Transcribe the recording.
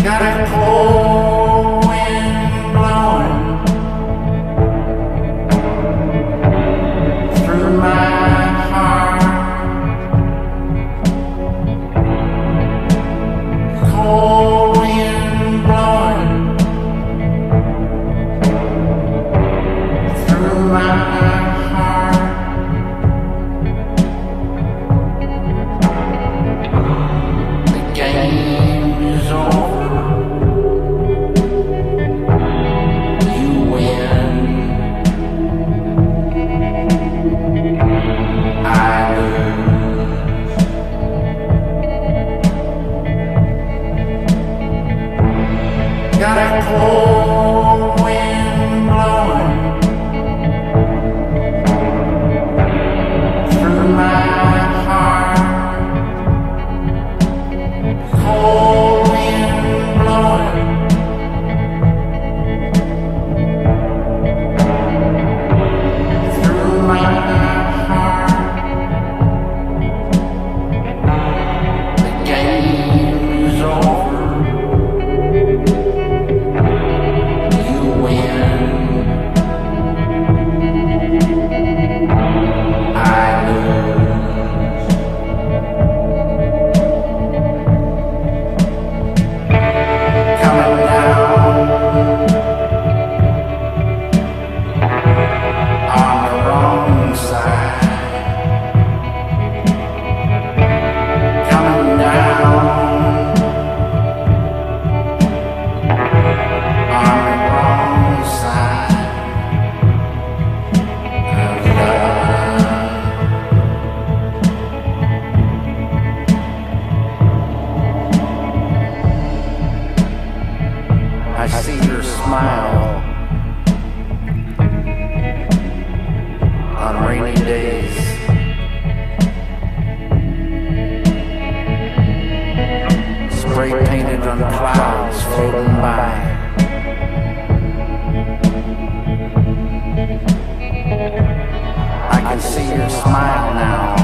Got a cold wind blowing through my heart. Cold wind blowing through my heart. The game is over. Got a cold wind blowing through my heart. Cold wind blowing through my heart. The game is over. I see your smile on rainy days. Spray painted on clouds floating by. I can see your smile now.